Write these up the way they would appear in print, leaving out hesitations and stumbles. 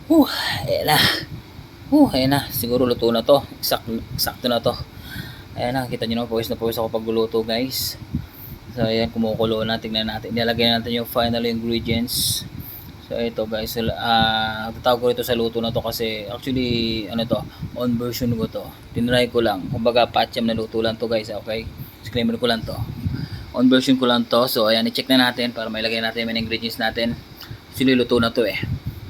Uh, ayan na. Ayan na. Siguro luto na to. Sakto na to. Ayan na. Kita nyo na na pawis ako pagluluto guys. So ayan, kumukulo na. Tignan natin. Nilagay natin yung final ingredients. So ito guys. Tatawag ko ito sa luto na to kasi actually ano to, on version ko to. Tinry ko lang. Kumbaga patcham na luto lang to guys. Okay. Disclaimer ko lang to. On version ko lang to. So ayan, i-check na natin para mailagay natin yung ingredients natin. Actually luto na to eh.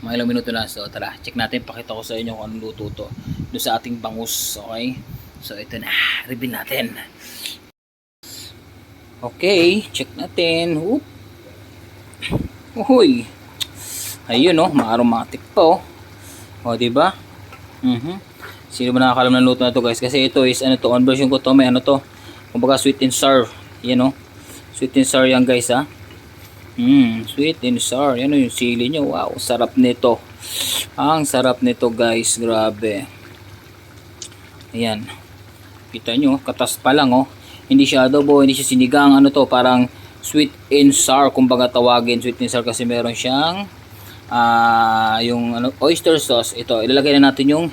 Mga ilang minuto na. So tara, check natin. Pakita ko sa inyo kung anong luto to doon sa ating bangus. Okay. So ito na. Reveal natin. Okay. Check natin. Whoop. Uy. Ayun oh. Ma-aromatic pa oh. O diba? Sino ba nakakalam ng luto na to guys? Kasi ito is ano to. On version ko to. May ano to. Kumbaga sweet and sour. Yan oh. Sweet and sour yan guys ha. Sweet and sour. Yan yung sili nyo. Wow, sarap nito. Ang sarap nito guys. Grabe. Ayan. Kita nyo, katas pa lang oh. Hindi siya adobo, hindi siya sinigang. Ano to, parang sweet and sour. Kumbaga tawagin sweet and sour kasi meron siyang yung ano, oyster sauce. Ito, ilalagay na natin yung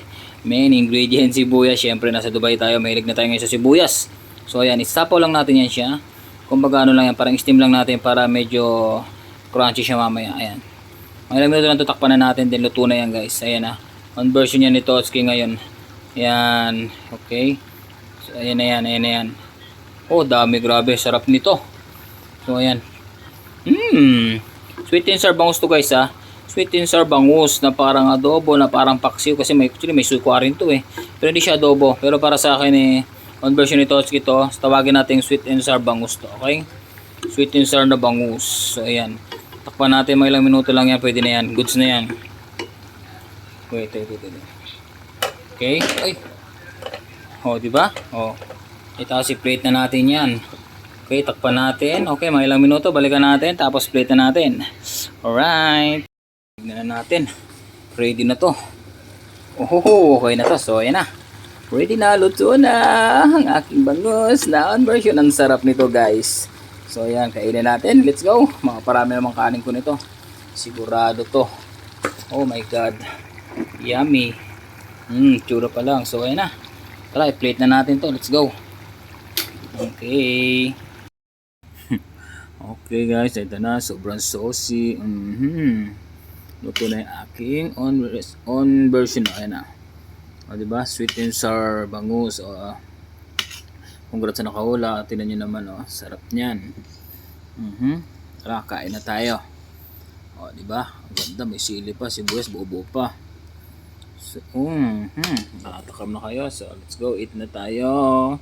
main ingredient, sibuyas. Syempre, nasa Dubai tayo. Mahilig na tayo ngayon sa sibuyas. So ayan, isapaw lang natin yan siya. Kumbaga ano lang yan, parang steam lang natin para medyo crunchy siya mamaya. Ayan. Mga ilang minuto lang tutakpan na natin, din luto na yan guys. Ayan na. On version yan ni Totski ngayon. Ayan. Okay. So ayan na yan, ayan na yan. Oh, dami, grabe. Sarap nito. So ayan. Sweet and sour bangus to guys ha. Sweet and sour bangus na parang adobo, na parang paksiw. Kasi may, actually may sukwa rin to eh. Pero hindi siya adobo. Pero para sa akin eh, on version ni Totski to, tawagin natin sweet and sour bangus to, okay? Sweet and sour na bangus. So ayan, takpan natin, mga ilang minuto lang yan, pwede na yan, goods na yan. Wait. Okay, ay. O, diba? O, itaas si plate na natin yan. Okay, takpan natin. Okay, mga ilang minuto, balikan natin, tapos plate na natin. Alright. Tignan na natin. Ready na to. Oh, okay na to. So ayan na. Ready na, luto na ang aking bangus na on version. Ang sarap nito guys. So ayan, kainin natin. Let's go. Makaparami namang kanin ko nito. Sigurado to. Oh my god. Yummy. Tsura pa lang. So ayan na. Tara, i-plate na natin to. Let's go. Okay. Okay guys, ito na. Sobrang saucy. Luto na yung aking on version. Ayan na. O diba? Sweet and sour bangus. O, congrats sa nakahula. Tingnan nyo naman. O, sarap niyan. Tara, kain na tayo. O diba? Ang ganda. May sili pa. Sibuyas. Buo-buo pa. So, nakatakam na kayo. So let's go. Eat na tayo.